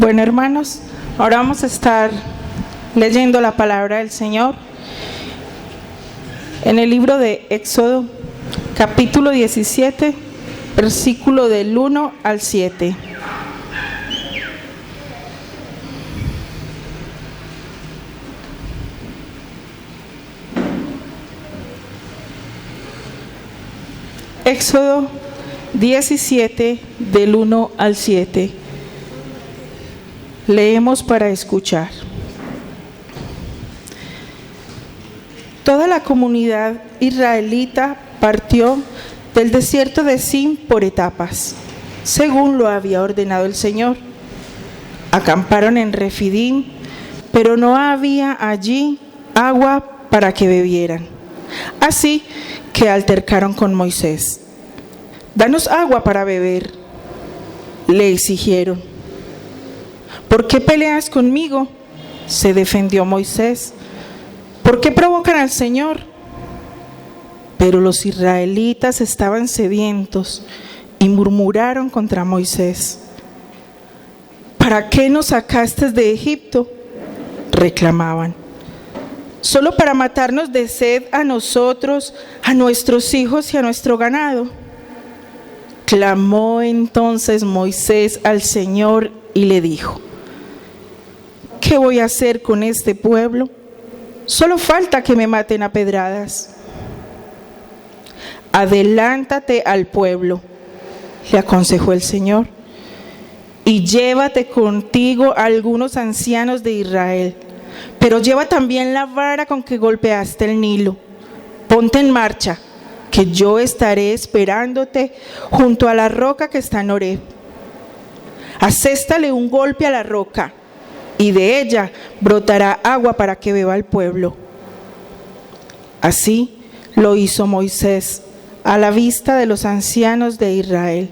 Bueno, hermanos, ahora vamos a estar leyendo la palabra del Señor en el libro de Éxodo, capítulo 17, versículo del 1 al 7. Éxodo 17, del 1 al 7. Leemos para escuchar. Toda la comunidad israelita partió del desierto de Sin por etapas, según lo había ordenado el Señor. Acamparon en Refidim, pero no había allí agua para que bebieran. Así que altercaron con Moisés. «Danos agua para beber», le exigieron. «¿Por qué peleas conmigo?», se defendió Moisés. «¿Por qué provocan al Señor?». Pero los israelitas estaban sedientos y murmuraron contra Moisés. «¿Para qué nos sacaste de Egipto?», reclamaban. «¿Solo para matarnos de sed a nosotros, a nuestros hijos y a nuestro ganado?». Clamó entonces Moisés al Señor y le dijo: «¿Qué voy a hacer con este pueblo? Solo falta que me maten a pedradas». «Adelántate al pueblo», le aconsejó el Señor, «y llévate contigo a algunos ancianos de Israel, pero lleva también la vara con que golpeaste el Nilo. Ponte en marcha, que yo estaré esperándote junto a la roca que está en Horeb. Aséstale un golpe a la roca, y de ella brotará agua para que beba el pueblo». Así lo hizo Moisés a la vista de los ancianos de Israel.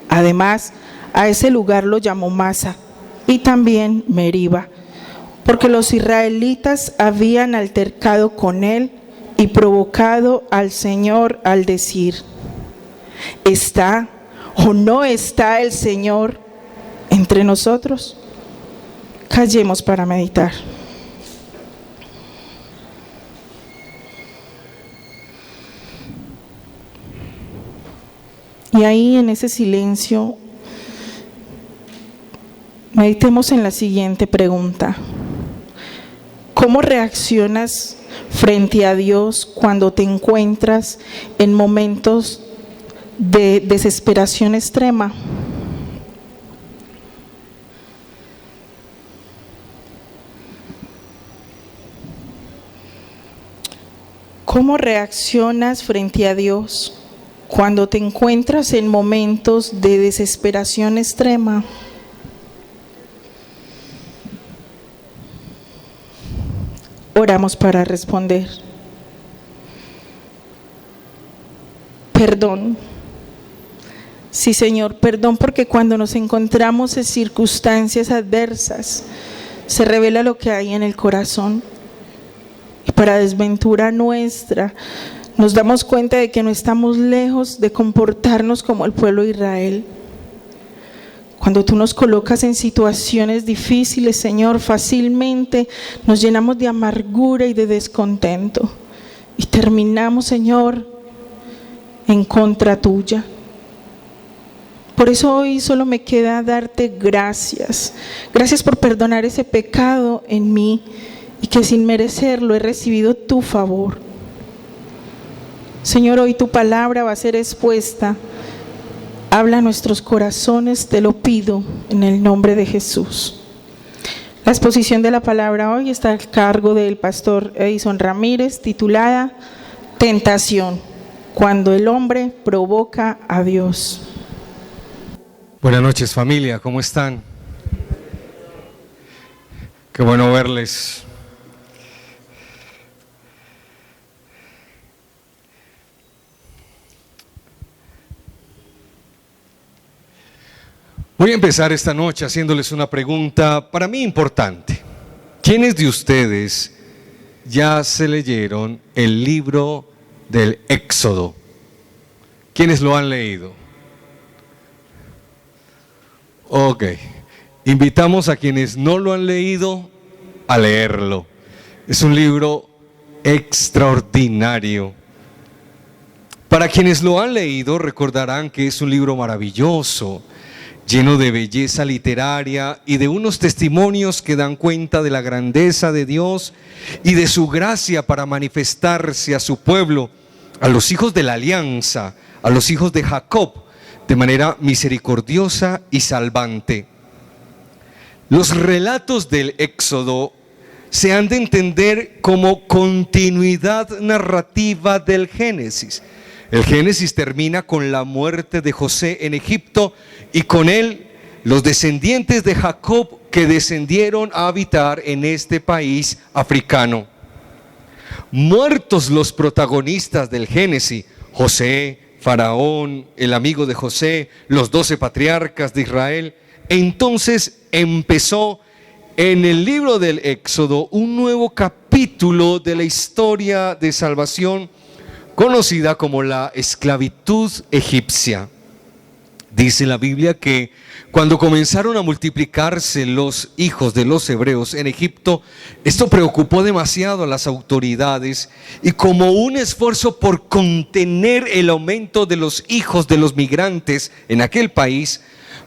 Además, a ese lugar lo llamó Masa y también Meriba, porque los israelitas habían altercado con él y provocado al Señor al decir: ¿está o no está el Señor entre nosotros? Callemos para meditar. Y ahí, en ese silencio, meditemos en la siguiente pregunta: ¿cómo reaccionas frente a Dios cuando te encuentras en momentos de desesperación extrema? ¿Cómo reaccionas frente a Dios cuando te encuentras en momentos de desesperación extrema? Oramos para responder. Perdón. Sí, Señor, perdón, porque cuando nos encontramos en circunstancias adversas, se revela lo que hay en el corazón. Y para desventura nuestra, nos damos cuenta de que no estamos lejos de comportarnos como el pueblo de Israel. Cuando tú nos colocas en situaciones difíciles, Señor, fácilmente nos llenamos de amargura y de descontento. Y terminamos, Señor, en contra tuya. Por eso hoy solo me queda darte gracias. Gracias por perdonar ese pecado en mí y que sin merecerlo he recibido tu favor. Señor, hoy tu palabra va a ser expuesta. Habla a nuestros corazones, te lo pido en el nombre de Jesús. La exposición de la palabra hoy está a cargo del pastor Edison Ramírez, titulada Tentación, cuando el hombre provoca a Dios. Buenas noches, familia, ¿cómo están? Qué bueno verles. Voy a empezar esta noche haciéndoles una pregunta para mí importante. ¿Quiénes de ustedes ya se leyeron el libro del Éxodo? ¿Quiénes lo han leído? Ok. Invitamos a quienes no lo han leído a leerlo. Es un libro extraordinario. Para quienes lo han leído recordarán que es un libro maravilloso, lleno de belleza literaria y de unos testimonios que dan cuenta de la grandeza de Dios y de su gracia para manifestarse a su pueblo, a los hijos de la alianza, a los hijos de Jacob, de manera misericordiosa y salvante. Los relatos del Éxodo se han de entender como continuidad narrativa del Génesis. El Génesis termina con la muerte de José en Egipto y con él los descendientes de Jacob que descendieron a habitar en este país africano. Muertos los protagonistas del Génesis, José, Faraón, el amigo de José, los 12 patriarcas de Israel, entonces empezó en el libro del Éxodo un nuevo capítulo de la historia de salvación conocida como la esclavitud egipcia. Dice la Biblia que cuando comenzaron a multiplicarse los hijos de los hebreos en Egipto, esto preocupó demasiado a las autoridades y como un esfuerzo por contener el aumento de los hijos de los migrantes en aquel país,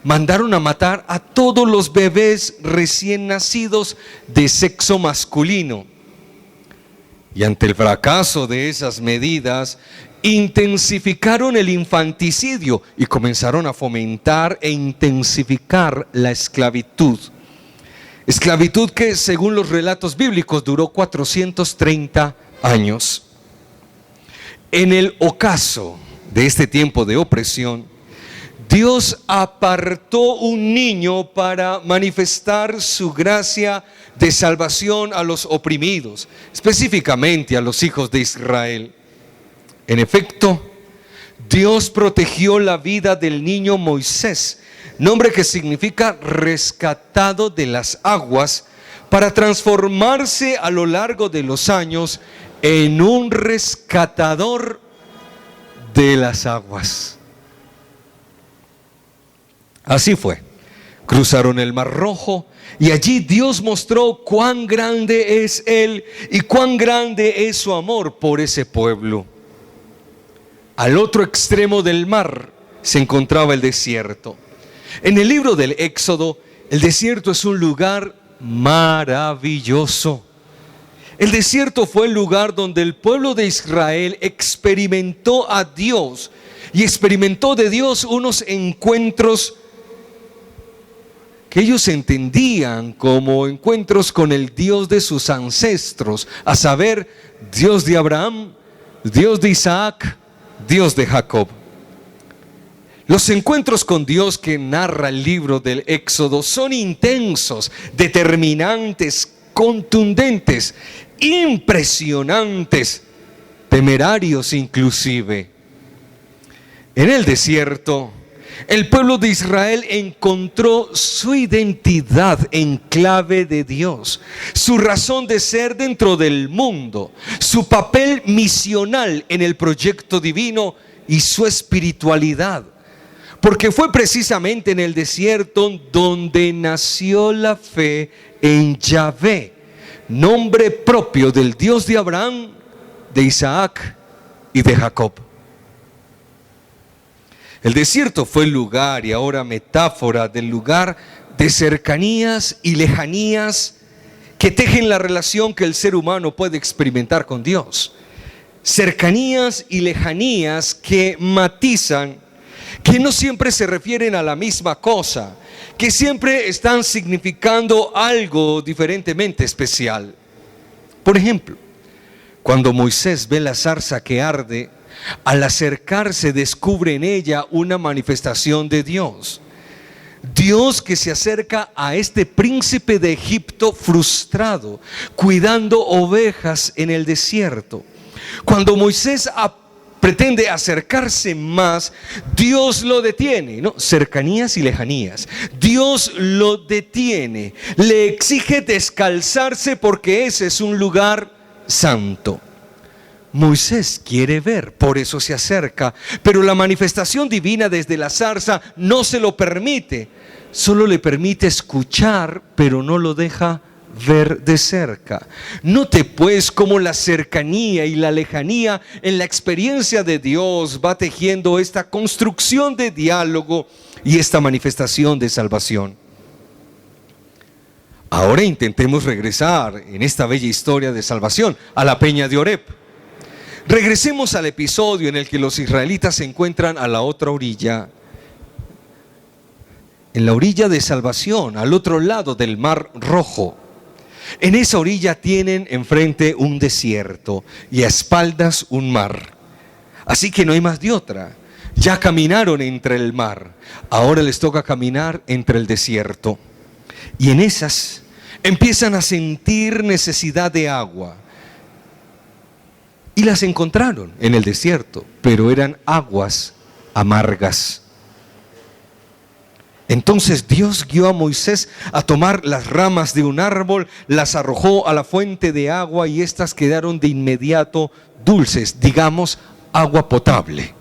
mandaron a matar a todos los bebés recién nacidos de sexo masculino. Y ante el fracaso de esas medidas, intensificaron el infanticidio y comenzaron a fomentar e intensificar la esclavitud. Esclavitud que, según los relatos bíblicos, duró 430 años. En el ocaso de este tiempo de opresión, Dios apartó un niño para manifestar su gracia de salvación a los oprimidos, específicamente a los hijos de Israel. En efecto, Dios protegió la vida del niño Moisés, nombre que significa rescatado de las aguas, para transformarse a lo largo de los años en un rescatador de las aguas. Así fue. Cruzaron el Mar Rojo y allí Dios mostró cuán grande es Él y cuán grande es su amor por ese pueblo. Al otro extremo del mar se encontraba el desierto. En el libro del Éxodo, el desierto es un lugar maravilloso. El desierto fue el lugar donde el pueblo de Israel experimentó a Dios y experimentó de Dios unos encuentros que ellos entendían como encuentros con el Dios de sus ancestros, a saber, Dios de Abraham, Dios de Isaac, Dios de Jacob. Los encuentros con Dios que narra el libro del Éxodo son intensos, determinantes, contundentes, impresionantes, temerarios inclusive. En el desierto, el pueblo de Israel encontró su identidad en clave de Dios, su razón de ser dentro del mundo, su papel misional en el proyecto divino y su espiritualidad. Porque fue precisamente en el desierto donde nació la fe en Yahvé, nombre propio del Dios de Abraham, de Isaac y de Jacob. El desierto fue el lugar y ahora metáfora del lugar de cercanías y lejanías que tejen la relación que el ser humano puede experimentar con Dios. Cercanías y lejanías que matizan, que no siempre se refieren a la misma cosa, que siempre están significando algo diferentemente especial. Por ejemplo, cuando Moisés ve la zarza que arde, al acercarse descubre en ella una manifestación de Dios. Dios que se acerca a este príncipe de Egipto frustrado, cuidando ovejas en el desierto. Cuando Moisés pretende acercarse más, Dios lo detiene, ¿no? Cercanías y lejanías. Dios lo detiene, le exige descalzarse porque ese es un lugar santo. Moisés quiere ver, por eso se acerca, pero la manifestación divina desde la zarza no se lo permite. solo le permite escuchar, pero no lo deja ver de cerca. Note pues cómo la cercanía y la lejanía en la experiencia de Dios va tejiendo esta construcción de diálogo y esta manifestación de salvación. Ahora intentemos regresar en esta bella historia de salvación a la peña de Oreb. Regresemos al episodio en el que los israelitas se encuentran a la otra orilla, en la orilla de salvación, al otro lado del Mar Rojo. En esa orilla tienen enfrente un desierto y a espaldas un mar. Así que no hay más de otra. Ya caminaron entre el mar, ahora les toca caminar entre el desierto. Y en esas empiezan a sentir necesidad de agua. Y las encontraron en el desierto, pero eran aguas amargas. Entonces Dios guió a Moisés a tomar las ramas de un árbol, las arrojó a la fuente de agua y éstas quedaron de inmediato dulces, digamos, agua potable.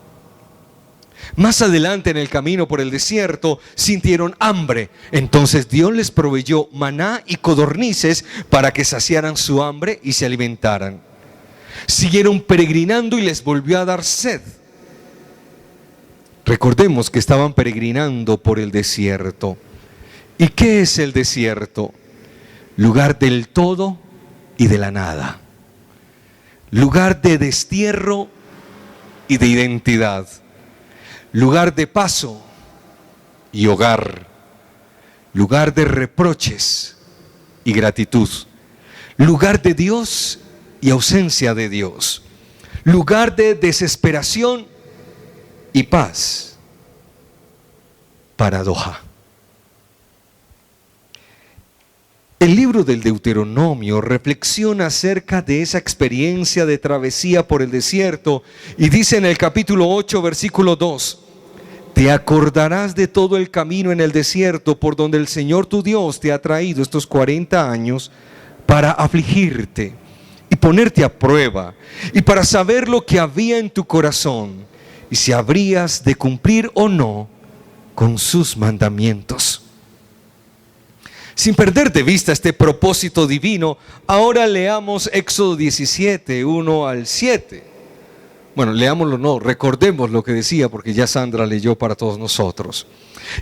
Más adelante en el camino por el desierto sintieron hambre. Entonces Dios les proveyó maná y codornices para que saciaran su hambre y se alimentaran. Siguieron peregrinando y les volvió a dar sed. Recordemos que estaban peregrinando por el desierto. ¿Y qué es el desierto? Lugar del todo y de la nada. Lugar de destierro y de identidad. Lugar de paso y hogar. Lugar de reproches y gratitud. Lugar de Dios y ausencia de Dios. Lugar de desesperación y paz. Paradoja. El libro del Deuteronomio reflexiona acerca de esa experiencia de travesía por el desierto y dice en el capítulo 8, versículo 2: te acordarás de todo el camino en el desierto por donde el Señor tu Dios te ha traído estos 40 años para afligirte y ponerte a prueba y para saber lo que había en tu corazón y si habrías de cumplir o no con sus mandamientos. Sin perder de vista este propósito divino, ahora leamos Éxodo 17, 1 al 7. Bueno, leámoslo, no, recordemos lo que decía porque ya Sandra leyó para todos nosotros.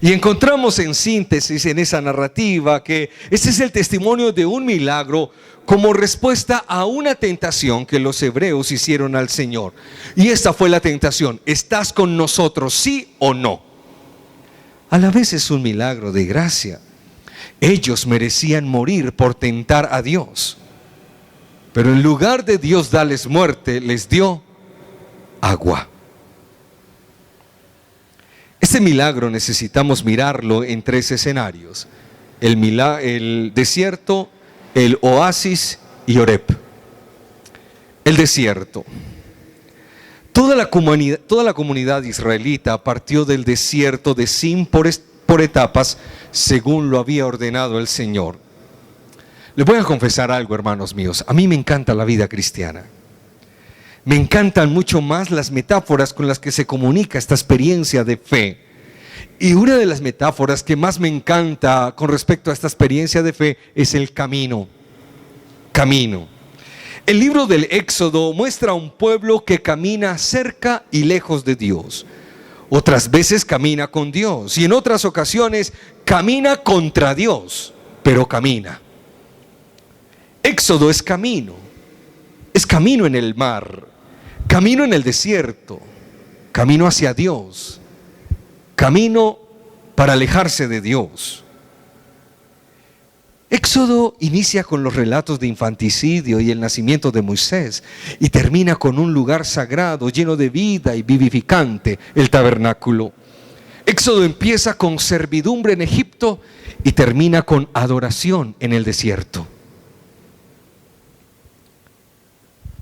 Y encontramos en síntesis en esa narrativa que este es el testimonio de un milagro como respuesta a una tentación que los hebreos hicieron al Señor. Y esta fue la tentación: ¿estás con nosotros, sí o no? A la vez es un milagro de gracia. Ellos merecían morir por tentar a Dios, pero en lugar de Dios darles muerte, les dio agua. Este milagro necesitamos mirarlo en 3 escenarios: el desierto, el oasis y Oreb. El desierto. Toda la comunidad israelita partió del desierto de Sin por etapas, según lo había ordenado el Señor. Les voy a confesar algo, hermanos míos. A mí me encanta la vida cristiana. Me encantan mucho más las metáforas con las que se comunica esta experiencia de fe. Y una de las metáforas que más me encanta con respecto a esta experiencia de fe es el camino. Camino. El libro del Éxodo muestra a un pueblo que camina cerca y lejos de Dios. Otras veces camina con Dios y en otras ocasiones camina contra Dios, pero camina. Éxodo es camino en el mar, camino en el desierto, camino hacia Dios, camino para alejarse de Dios. Éxodo inicia con los relatos de infanticidio y el nacimiento de Moisés y termina con un lugar sagrado lleno de vida y vivificante, el tabernáculo. Éxodo empieza con servidumbre en Egipto y termina con adoración en el desierto.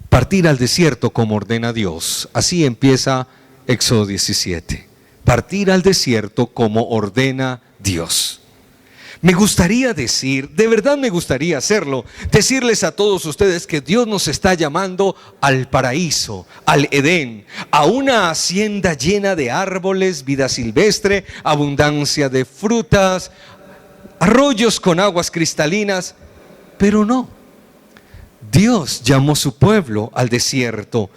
Partir al desierto como ordena Dios. Así empieza Éxodo 17. Partir al desierto como ordena Dios. Me gustaría decir, de verdad me gustaría hacerlo, decirles a todos ustedes que Dios nos está llamando al paraíso, al Edén, a una hacienda llena de árboles, vida silvestre, abundancia de frutas, arroyos con aguas cristalinas, pero no. Dios llamó a su pueblo al desierto,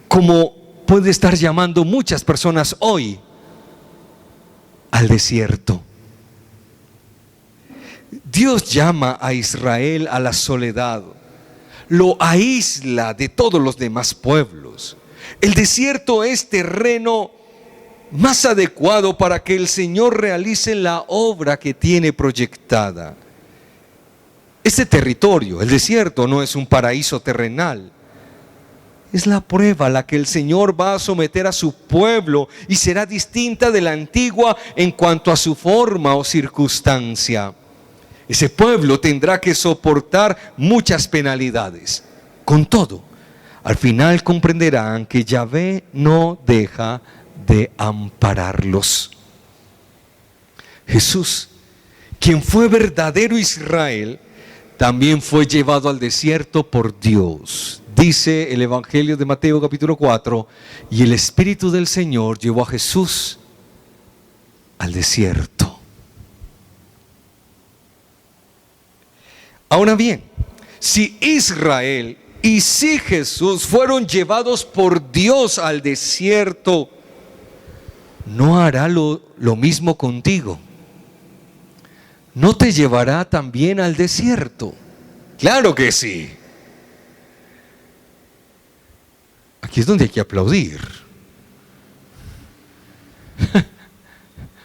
como puede estar llamando muchas personas hoy al desierto. Dios llama a Israel a la soledad, lo aísla de todos los demás pueblos. El desierto es terreno más adecuado para que el Señor realice la obra que tiene proyectada. Este territorio, el desierto, no es un paraíso terrenal. Es la prueba a la que el Señor va a someter a su pueblo y será distinta de la antigua en cuanto a su forma o circunstancia. Ese pueblo tendrá que soportar muchas penalidades. Con todo, al final comprenderán que Yahvé no deja de ampararlos. Jesús, quien fue verdadero Israel, también fue llevado al desierto por Dios. Dice el Evangelio de Mateo capítulo 4, y el Espíritu del Señor llevó a Jesús al desierto. Ahora bien, si Israel y si Jesús fueron llevados por Dios al desierto, ¿no hará lo mismo contigo? ¿No te llevará también al desierto? Claro que sí. Aquí es donde hay que aplaudir.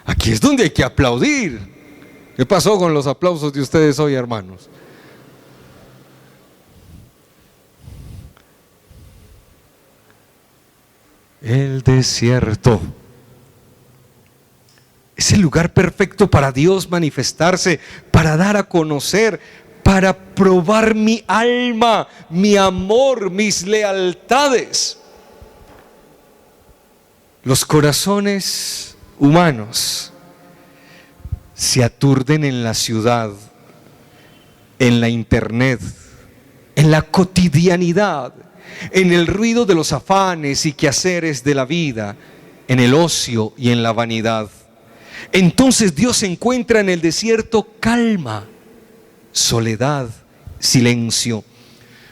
Aquí es donde hay que aplaudir. ¿Qué pasó con los aplausos de ustedes hoy, hermanos? El desierto es el lugar perfecto para Dios manifestarse, para dar a conocer, para probar mi alma, mi amor, mis lealtades. Los corazones humanos se aturden en la ciudad, en la internet, en la cotidianidad, en el ruido de los afanes y quehaceres de la vida, en el ocio y en la vanidad. Entonces Dios encuentra en el desierto calma, soledad, silencio,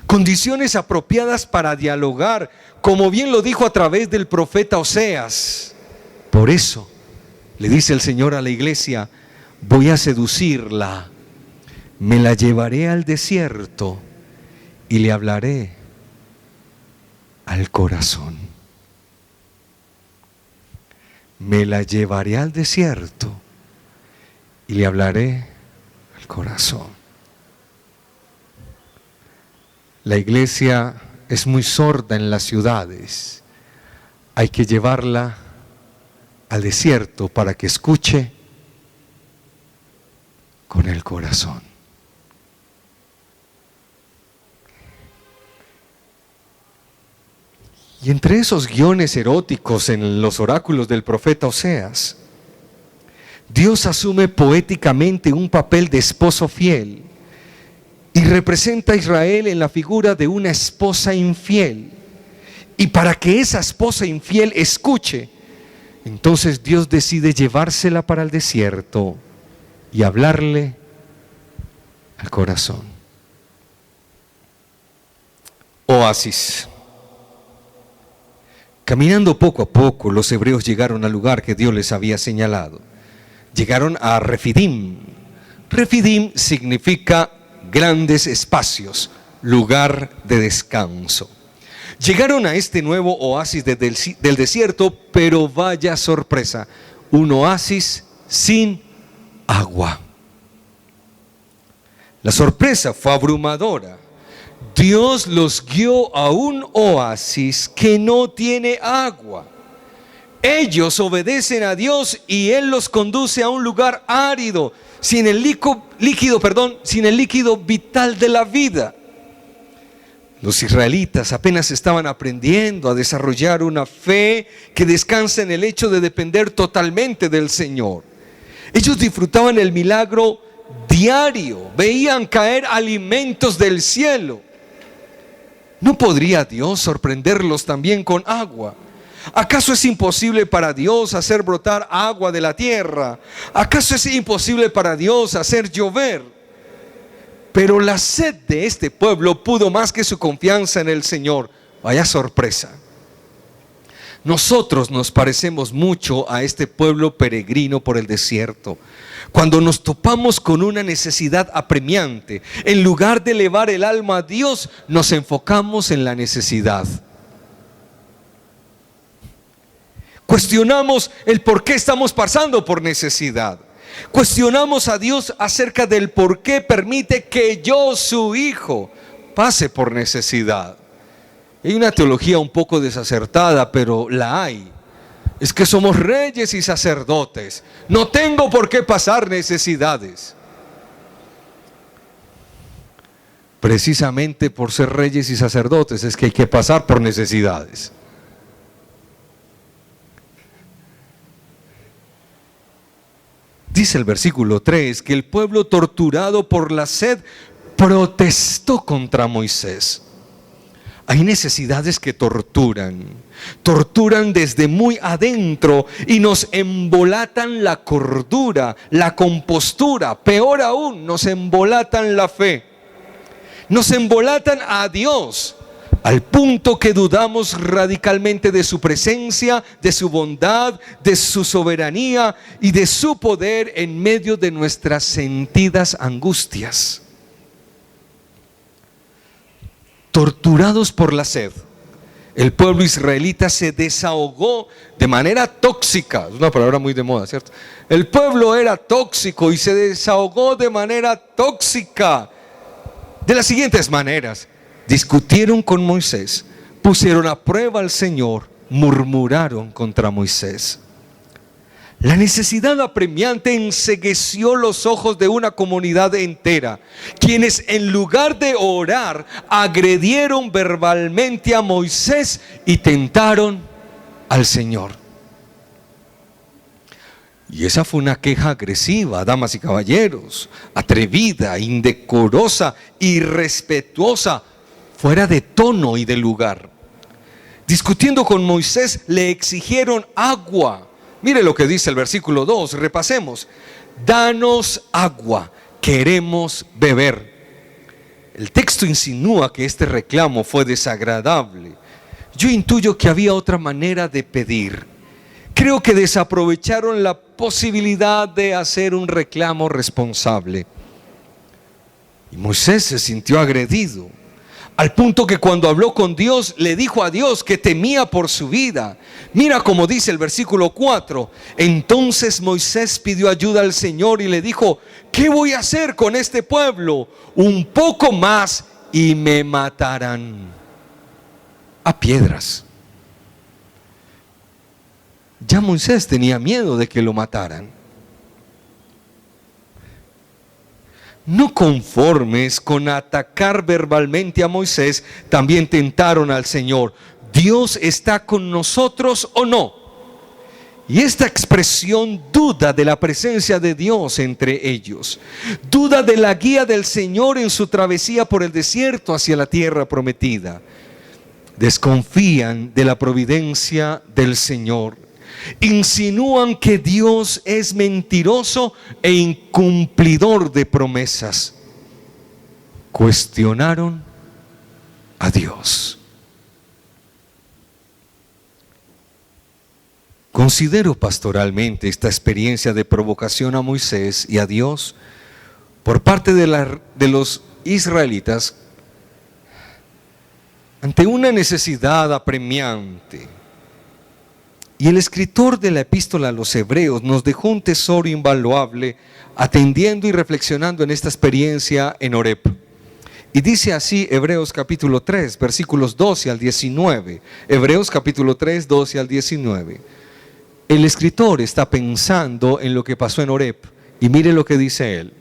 condiciones apropiadas para dialogar, como bien lo dijo a través del profeta Oseas. Por eso le dice el Señor a la iglesia: voy a seducirla, me la llevaré al desierto y le hablaré al corazón. Me la llevaré al desierto y le hablaré al corazón. La iglesia es muy sorda en las ciudades. Hay que llevarla al desierto para que escuche con el corazón. Y entre esos guiones eróticos en los oráculos del profeta Oseas, Dios asume poéticamente un papel de esposo fiel y representa a Israel en la figura de una esposa infiel. Y para que esa esposa infiel escuche, entonces Dios decide llevársela para el desierto y hablarle al corazón. Oasis. Caminando poco a poco, los hebreos llegaron al lugar que Dios les había señalado. Llegaron a Refidim. Refidim significa grandes espacios, lugar de descanso. Llegaron a este nuevo oasis del desierto, pero vaya sorpresa, un oasis sin agua. La sorpresa fue abrumadora. Dios los guió a un oasis que no tiene agua. Ellos obedecen a Dios y Él los conduce a un lugar árido, sin el líquido vital de la vida. Los israelitas apenas estaban aprendiendo a desarrollar una fe que descansa en el hecho de depender totalmente del Señor. Ellos disfrutaban el milagro diario, veían caer alimentos del cielo. ¿No podría Dios sorprenderlos también con agua? ¿Acaso es imposible para Dios hacer brotar agua de la tierra? ¿Acaso es imposible para Dios hacer llover? Pero la sed de este pueblo pudo más que su confianza en el Señor. Vaya sorpresa. Nosotros nos parecemos mucho a este pueblo peregrino por el desierto. Cuando nos topamos con una necesidad apremiante, en lugar de elevar el alma a Dios, nos enfocamos en la necesidad. Cuestionamos el por qué estamos pasando por necesidad. Cuestionamos a Dios acerca del por qué permite que yo, su hijo, pase por necesidad. Hay una teología un poco desacertada, pero la hay. Es que somos reyes y sacerdotes. No tengo por qué pasar necesidades. Precisamente por ser reyes y sacerdotes es que hay que pasar por necesidades. Dice el versículo 3 que el pueblo torturado por la sed protestó contra Moisés. Hay necesidades que torturan desde muy adentro y nos embolatan la cordura, la compostura, peor aún, nos embolatan la fe, nos embolatan a Dios, al punto que dudamos radicalmente de su presencia, de su bondad, de su soberanía y de su poder en medio de nuestras sentidas angustias. Torturados por la sed, el pueblo israelita se desahogó de manera tóxica. Es una palabra muy de moda, ¿cierto? El pueblo era tóxico y se desahogó de manera tóxica de las siguientes maneras: discutieron con Moisés, pusieron a prueba al Señor, murmuraron contra Moisés. La necesidad apremiante encegueció los ojos de una comunidad entera, quienes en lugar de orar agredieron verbalmente a Moisés y tentaron al Señor. Y esa fue una queja agresiva, damas y caballeros, atrevida, indecorosa, irrespetuosa, fuera de tono y de lugar. Discutiendo con Moisés, le exigieron agua. Mire lo que dice el versículo 2, repasemos. Danos agua, queremos beber. El texto insinúa que este reclamo fue desagradable. Yo intuyo que había otra manera de pedir. Creo que desaprovecharon la posibilidad de hacer un reclamo responsable. Y Moisés se sintió agredido, al punto que cuando habló con Dios, le dijo a Dios que temía por su vida. Mira cómo dice el versículo 4. Entonces Moisés pidió ayuda al Señor y le dijo: ¿qué voy a hacer con este pueblo? Un poco más y me matarán a piedras. Ya Moisés tenía miedo de que lo mataran. No conformes con atacar verbalmente a Moisés, también tentaron al Señor. ¿Dios está con nosotros o no? Y esta expresión duda de la presencia de Dios entre ellos, duda de la guía del Señor en su travesía por el desierto hacia la tierra prometida. Desconfían de la providencia del Señor. Insinúan que Dios es mentiroso e incumplidor de promesas. Cuestionaron a Dios. Considero pastoralmente esta experiencia de provocación a Moisés y a Dios por parte de los israelitas ante una necesidad apremiante. Y el escritor de la epístola a los Hebreos nos dejó un tesoro invaluable atendiendo y reflexionando en esta experiencia en Horeb. Y dice así Hebreos capítulo 3, versículos 12 al 19. Hebreos capítulo 3, 12 al 19. El escritor está pensando en lo que pasó en Horeb y mire lo que dice él.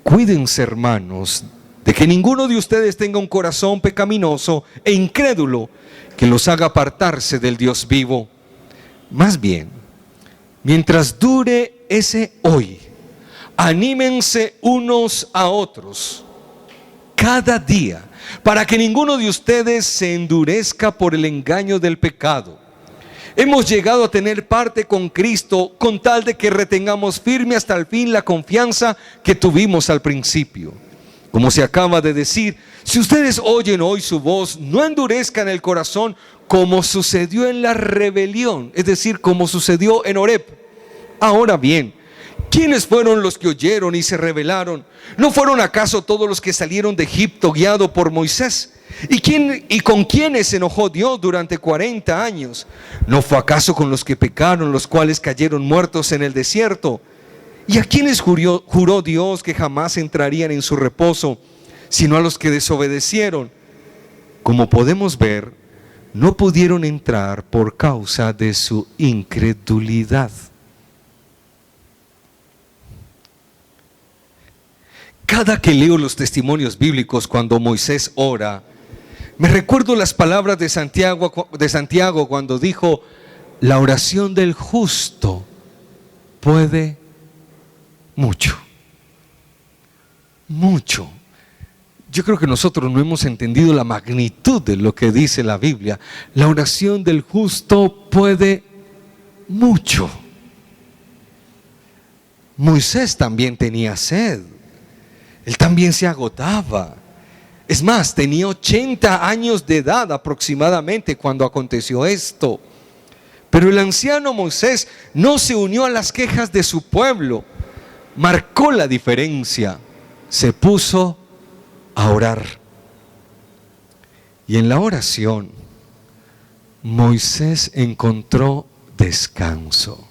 Cuídense, hermanos, de que ninguno de ustedes tenga un corazón pecaminoso e incrédulo que los haga apartarse del Dios vivo. Más bien, mientras dure ese hoy, Anímense unos a otros cada día, para que ninguno de ustedes se endurezca por el engaño del pecado. Hemos llegado a tener parte con Cristo con tal de que retengamos firme hasta el fin la confianza que tuvimos al principio. Como se acaba de decir, si ustedes oyen hoy su voz, no endurezcan el corazón como sucedió en la rebelión, es decir, como sucedió en Horeb. Ahora bien, ¿quiénes fueron los que oyeron y se rebelaron? ¿No fueron acaso todos los que salieron de Egipto guiados por Moisés? ¿Y con quiénes se enojó Dios durante 40 años? ¿No fue acaso con los que pecaron, los cuales cayeron muertos en el desierto? ¿Y a quiénes juró Dios que jamás entrarían en su reposo, sino a los que desobedecieron? Como podemos ver, no pudieron entrar por causa de su incredulidad. Cada que leo los testimonios bíblicos cuando Moisés ora, me recuerdo las palabras de Santiago cuando dijo: la oración del justo puede mucho. Mucho. Yo creo que nosotros no hemos entendido la magnitud de lo que dice la Biblia. La oración del justo puede mucho. Moisés también tenía sed. Él también se agotaba. Es más, tenía 80 años de edad aproximadamente cuando aconteció esto. Pero el anciano Moisés no se unió a las quejas de su pueblo. Marcó la diferencia. Se puso a orar. Y en la oración, Moisés encontró descanso.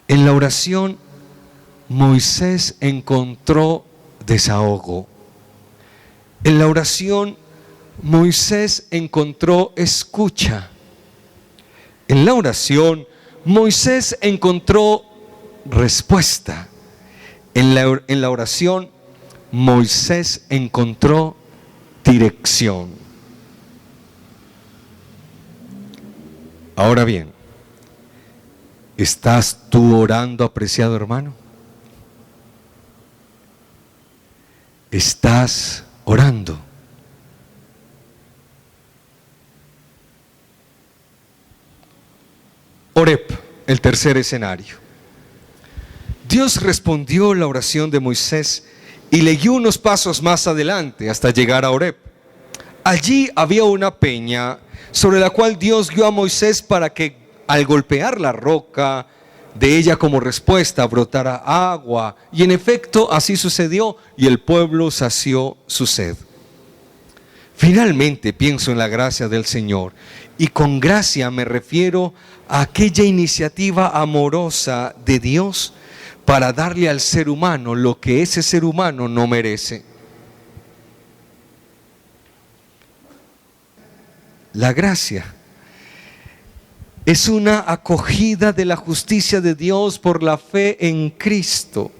En la oración, Moisés encontró desahogo. En la oración, Moisés encontró escucha. En la oración, Moisés encontró respuesta. En la oración, Moisés encontró dirección. Ahora bien, ¿estás tú orando, apreciado hermano? ¿Estás orando? Horeb, el tercer escenario. Dios respondió la oración de Moisés y le guió unos pasos más adelante hasta llegar a Horeb. Allí había una peña sobre la cual Dios guió a Moisés para que al golpear la roca de ella como respuesta brotara agua. Y en efecto así sucedió y el pueblo sació su sed. Finalmente pienso en la gracia del Señor, y con gracia me refiero a aquella iniciativa amorosa de Dios para darle al ser humano lo que ese ser humano no merece. La gracia es una acogida de la justicia de Dios por la fe en Cristo.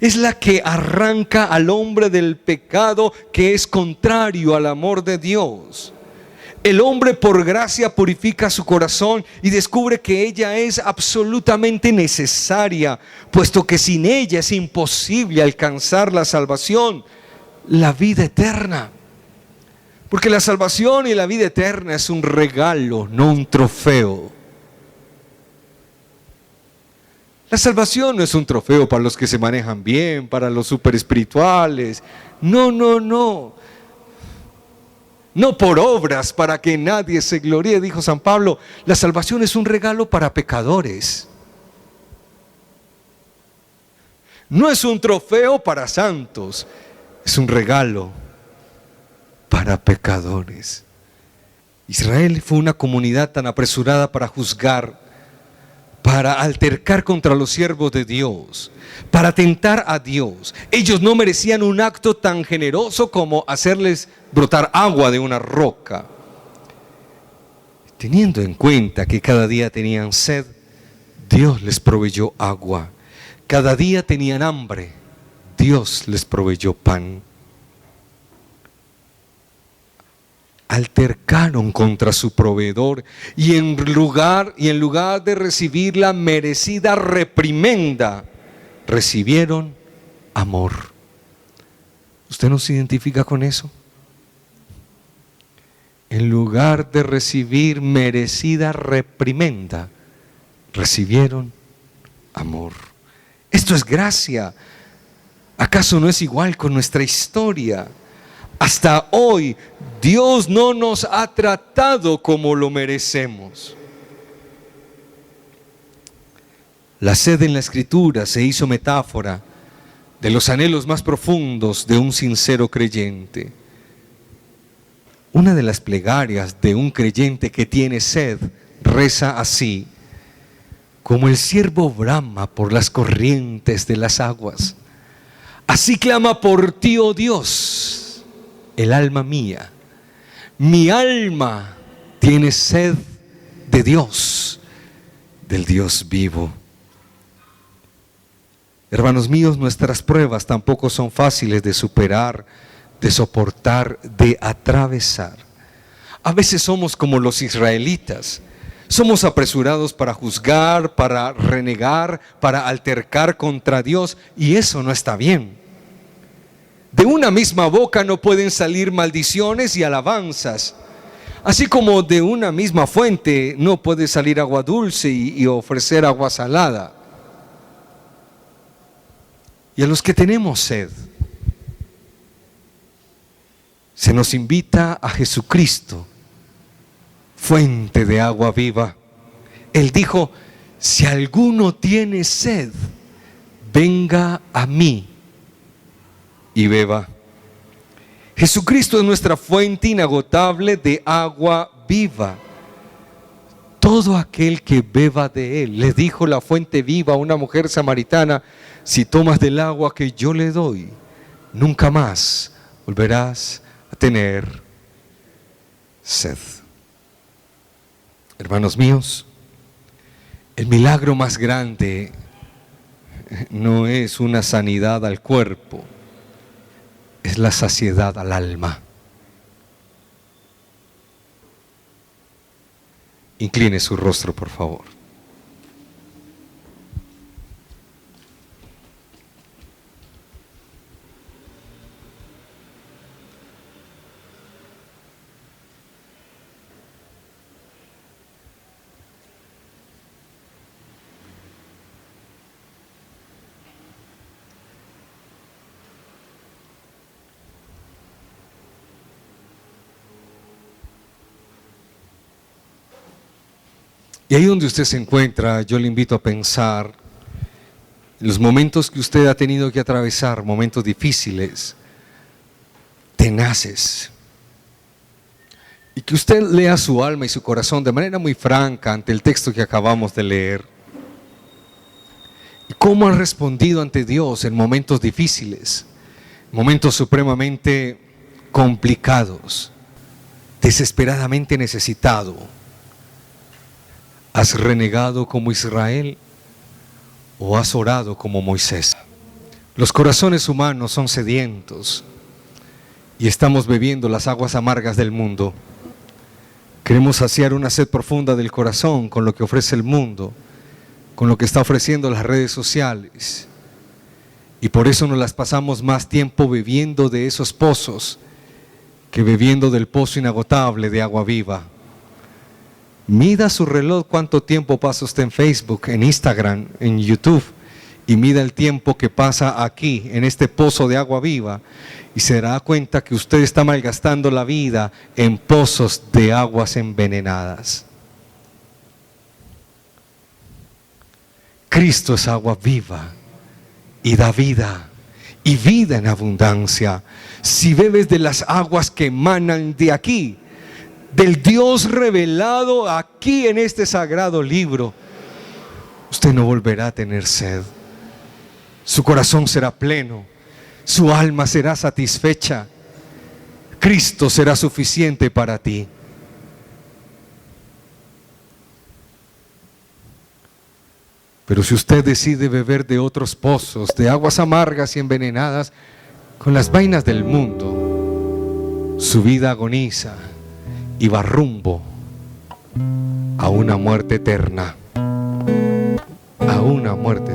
Es la que arranca al hombre del pecado que es contrario al amor de Dios. El hombre por gracia purifica su corazón y descubre que ella es absolutamente necesaria, puesto que sin ella es imposible alcanzar la salvación, la vida eterna. Porque la salvación y la vida eterna es un regalo, no un trofeo. La salvación no es un trofeo para los que se manejan bien, para los super espirituales. No. No por obras para que nadie se gloríe, dijo San Pablo. La salvación es un regalo para pecadores. No es un trofeo para santos, es un regalo para pecadores. Israel fue una comunidad tan apresurada para juzgar, para altercar contra los siervos de Dios, para tentar a Dios. Ellos no merecían un acto tan generoso como hacerles brotar agua de una roca. Teniendo en cuenta que cada día tenían sed, Dios les proveyó agua. Cada día tenían hambre, Dios les proveyó pan. Altercaron contra su proveedor y en lugar de recibir la merecida reprimenda, recibieron amor. ¿Usted no se identifica con eso? En lugar de recibir merecida reprimenda, recibieron amor. Esto es gracia. ¿Acaso no es igual con nuestra historia? Hasta hoy Dios no nos ha tratado como lo merecemos. La sed en la Escritura se hizo metáfora de los anhelos más profundos de un sincero creyente. Una de las plegarias de un creyente que tiene sed reza así: como el ciervo brama por las corrientes de las aguas, así clama por ti, oh Dios, el alma mía. Mi alma tiene sed de Dios, del Dios vivo. Hermanos míos, nuestras pruebas tampoco son fáciles de superar, de soportar, de atravesar. A veces somos como los israelitas. Somos apresurados para juzgar, para renegar, para altercar contra Dios, y eso no está bien. De una misma boca no pueden salir maldiciones y alabanzas, así como de una misma fuente no puede salir agua dulce y ofrecer agua salada. Y a los que tenemos sed, se nos invita a Jesucristo, fuente de agua viva. Él dijo: si alguno tiene sed, venga a mí y beba. Jesucristo es nuestra fuente inagotable de agua viva. Todo aquel que beba de él, le dijo la fuente viva a una mujer samaritana: si tomas del agua que yo le doy, nunca más volverás a tener sed. Hermanos míos, el milagro más grande no es una sanidad al cuerpo, es la saciedad al alma. Incline su rostro, por favor. Y ahí donde usted se encuentra, yo le invito a pensar en los momentos que usted ha tenido que atravesar, momentos difíciles, tenaces, y que usted lea su alma y su corazón de manera muy franca ante el texto que acabamos de leer. Y cómo ha respondido ante Dios en momentos difíciles, momentos supremamente complicados, desesperadamente necesitado. ¿Has renegado como Israel o has orado como Moisés? Los corazones humanos son sedientos y estamos bebiendo las aguas amargas del mundo. Queremos saciar una sed profunda del corazón con lo que ofrece el mundo, con lo que está ofreciendo las redes sociales, y por eso nos las pasamos más tiempo bebiendo de esos pozos que bebiendo del pozo inagotable de agua viva. Mida su reloj cuánto tiempo pasa usted en Facebook, en Instagram, en YouTube, y mida el tiempo que pasa aquí, en este pozo de agua viva, y se dará cuenta que usted está malgastando la vida en pozos de aguas envenenadas. Cristo es agua viva y da vida, y vida en abundancia. Si bebes de las aguas que emanan de aquí, del Dios revelado aquí en este sagrado libro, usted no volverá a tener sed. Su corazón será pleno, su alma será satisfecha. Cristo será suficiente para ti. Pero si usted decide beber de otros pozos, de aguas amargas y envenenadas, con las vainas del mundo, su vida agoniza y va rumbo a una muerte eterna, a una muerte